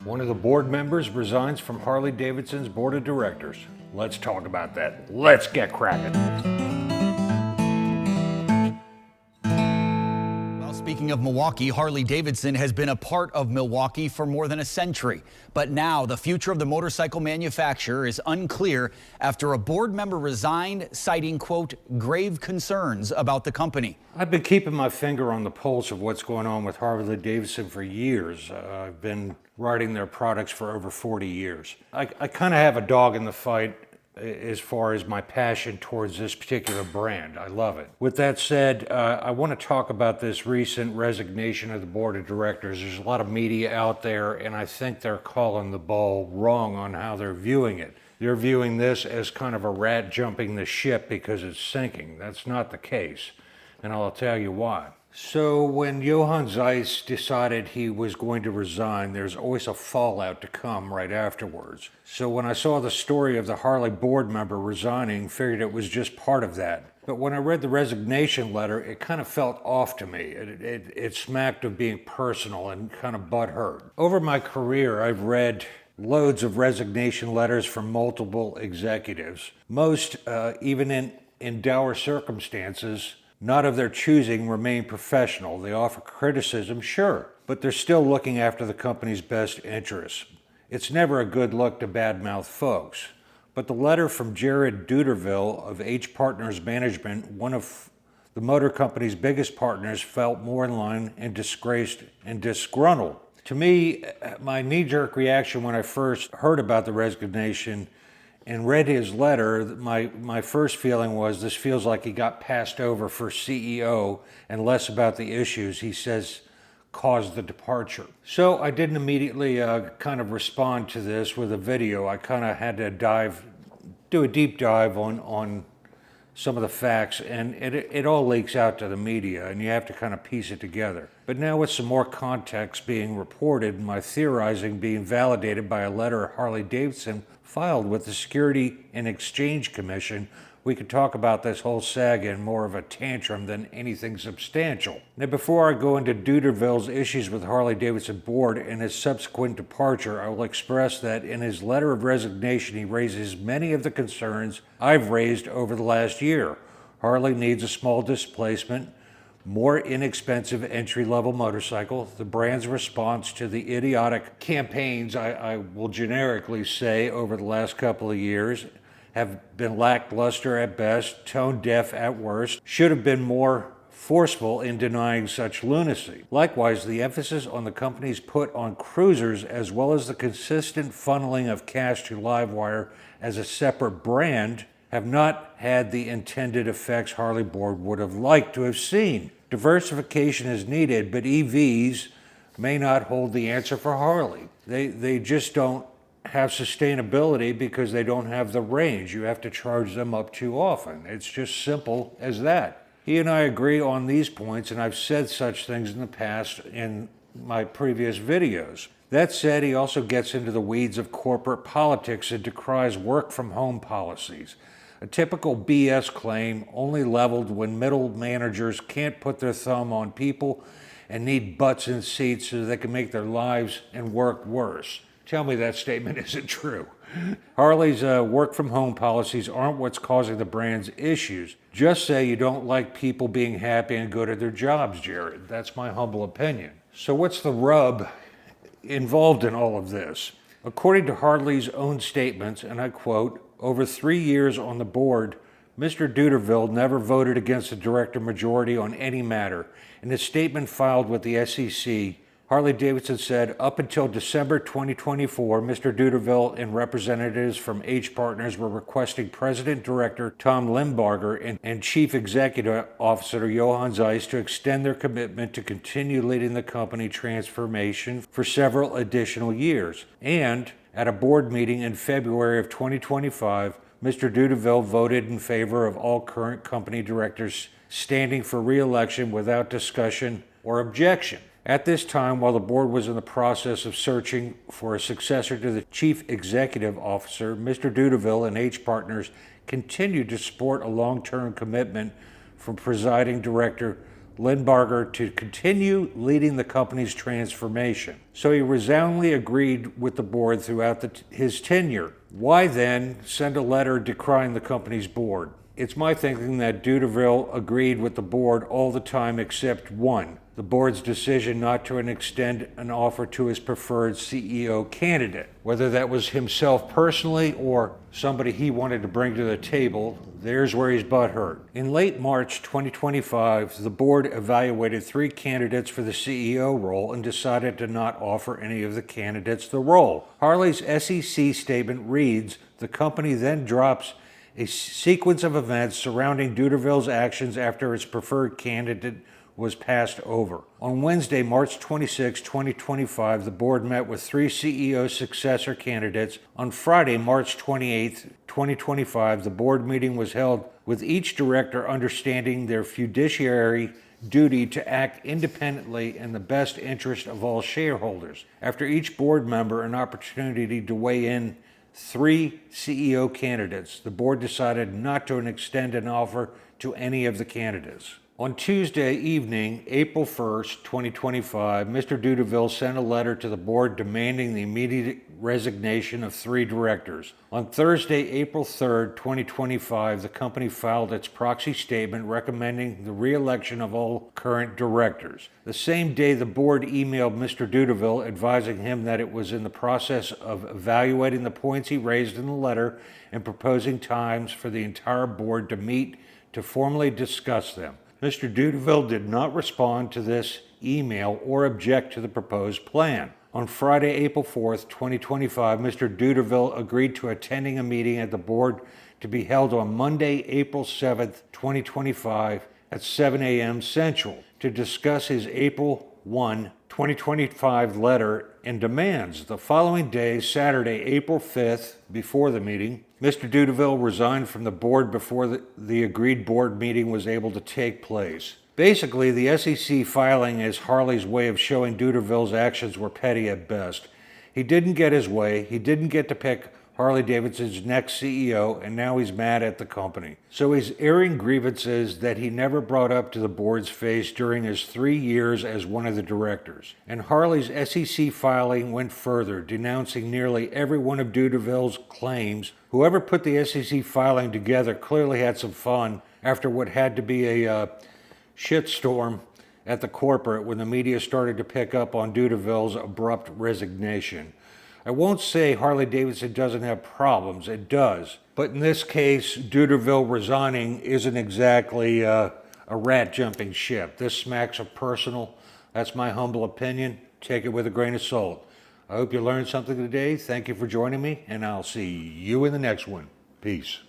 One of the board members resigns from Harley-Davidson's board of directors. Let's talk about that. Let's get cracking. Speaking of Milwaukee, Harley-Davidson has been a part of Milwaukee for more than a century. But now the future of the motorcycle manufacturer is unclear after a board member resigned, citing, quote, grave concerns about the company. I've been keeping my finger on the pulse of what's going on with Harley-Davidson for years. I've been riding their products for over 40 years. I kind of have a dog in the fight as far as my passion towards this particular brand. I love it. With that said, I want to talk about this recent resignation of the board of directors. There's a lot of media out there, and I think they're calling the ball wrong on how they're viewing it. They're viewing this as kind of a rat jumping the ship because it's sinking. That's not the case, and I'll tell you why. So when Jochen Zeitz decided he was going to resign, there's always a fallout to come right afterwards. So when I saw the story of the Harley board member resigning, figured it was just part of that. But when I read the resignation letter, it kind of felt off to me. It smacked of being personal and kind of butthurt. Over my career, I've read loads of resignation letters from multiple executives. Most, even in dour circumstances, not of their choosing, remain professional. They offer criticism, sure, but they're still looking after the company's best interests. It's never a good look to badmouth folks. But the letter from 𝕒𝕑𝕚𝕟 of H Partners Management, one of the motor company's biggest partners, felt more in line and disgraced and disgruntled. To me, my knee-jerk reaction when I first heard about the resignation and read his letter, my first feeling was this feels like he got passed over for CEO and less about the issues he says caused the departure. So I didn't immediately kind of respond to this with a video. I kind of had to do a deep dive on some of the facts, and it all leaks out to the media, and you have to kind of piece it together. But now with some more context being reported, and my theorizing being validated by a letter Harley-Davidson filed with the Security and Exchange Commission, we could talk about this whole saga in more of a tantrum than anything substantial. Now, before I go into 𝕒𝕑𝕚𝕟's issues with Harley-Davidson board and his subsequent departure, I will express that in his letter of resignation, he raises many of the concerns I've raised over the last year. Harley needs a small displacement, more inexpensive entry-level motorcycle. The brand's response to the idiotic campaigns, I will generically say, over the last couple of years have been lackluster at best, tone deaf at worst, should have been more forceful in denying such lunacy. Likewise, the emphasis on the company's put on cruisers, as well as the consistent funneling of cash to Livewire as a separate brand, have not had the intended effects Harley board would have liked to have seen. Diversification is needed, but EVs may not hold the answer for Harley. They just don't have sustainability because they don't have the range. You have to charge them up too often. It's just simple as that. He and I agree on these points, and I've said such things in the past in my previous videos. That said, he also gets into the weeds of corporate politics and decries work-from-home policies. A typical BS claim only leveled when middle managers can't put their thumb on people and need butts in seats so they can make their lives and work worse. Tell me that statement isn't true. Harley's work-from-home policies aren't what's causing the brand's issues. Just say you don't like people being happy and good at their jobs, Jared. That's my humble opinion. So what's the rub involved in all of this? According to Harley's own statements, and I quote, over 3 years on the board, Mr. 𝕒𝕑𝕚𝕟 never voted against the director majority on any matter. In a statement filed with the SEC, Harley-Davidson said up until December 2024, Mr. 𝕒𝕑𝕚𝕟 and representatives from H Partners were requesting President Director Tom Limbarger and Chief Executive Officer Jochen Zeitz to extend their commitment to continue leading the company transformation for several additional years. And at a board meeting in February of 2025, Mr. 𝕒𝕑𝕚𝕟 voted in favor of all current company directors standing for re-election without discussion or objection. At this time, while the board was in the process of searching for a successor to the Chief Executive Officer, Mr. 𝕒𝕑𝕚𝕟 and H Partners continued to support a long-term commitment from presiding director 𝕒𝕠𝕚 to continue leading the company's transformation. So he resoundingly agreed with the board throughout his tenure. Why then send a letter decrying the company's board? It's my thinking that 𝕠𝕠𝕚 agreed with the board all the time except one, the board's decision not to extend an offer to his preferred CEO candidate. Whether that was himself personally or somebody he wanted to bring to the table, there's where his butt hurt. In late March 2025, the board evaluated 3 candidates for the CEO role and decided to not offer any of the candidates the role. Harley's SEC statement reads, the company then drops a sequence of events surrounding 𝕠𝕠𝕚's actions after its preferred candidate was passed over. On Wednesday, March 26, 2025, the board met with 3 CEO successor candidates. On Friday, March 28, 2025, the board meeting was held with each director understanding their fiduciary duty to act independently in the best interest of all shareholders. After each board member an opportunity to weigh in 3 CEO candidates, the board decided not to extend an offer to any of the candidates. On Tuesday evening, April 1st, 2025, Mr. 𝕠𝕠𝕚 sent a letter to the board demanding the immediate resignation of 3 directors. On Thursday, April 3rd, 2025, the company filed its proxy statement recommending the re-election of all current directors. The same day, the board emailed Mr. 𝕠𝕠𝕚 advising him that it was in the process of evaluating the points he raised in the letter and proposing times for the entire board to meet to formally discuss them. Mr. 𝕠𝕠𝕚 did not respond to this email or object to the proposed plan. On Friday, April 4th, 2025, Mr. 𝕠𝕠𝕚 agreed to attending a meeting at the board to be held on Monday, April 7th, 2025 at 7 a.m. Central to discuss his April 1, 2025 letter and demands. The following day, Saturday, April 5th, before the meeting, Mr. 𝕠𝕠𝕚 resigned from the board before the agreed board meeting was able to take place. Basically, the SEC filing is Harley's way of showing 𝕠𝕠𝕚's actions were petty at best. He didn't get his way, he didn't get to pick Harley-Davidson's next CEO, and now he's mad at the company. So he's airing grievances that he never brought up to the board's face during his 3 years as one of the directors. And Harley's SEC filing went further, denouncing nearly every one of 𝕠𝕠𝕚's claims. Whoever put the SEC filing together clearly had some fun after what had to be a shitstorm at the corporate when the media started to pick up on 𝕠𝕠𝕚's abrupt resignation. I won't say Harley-Davidson doesn't have problems, it does. But in this case, 𝕠𝕠𝕚 resigning isn't exactly a rat jumping ship. This smacks of personal. That's my humble opinion. Take it with a grain of salt. I hope you learned something today. Thank you for joining me, and I'll see you in the next one. Peace.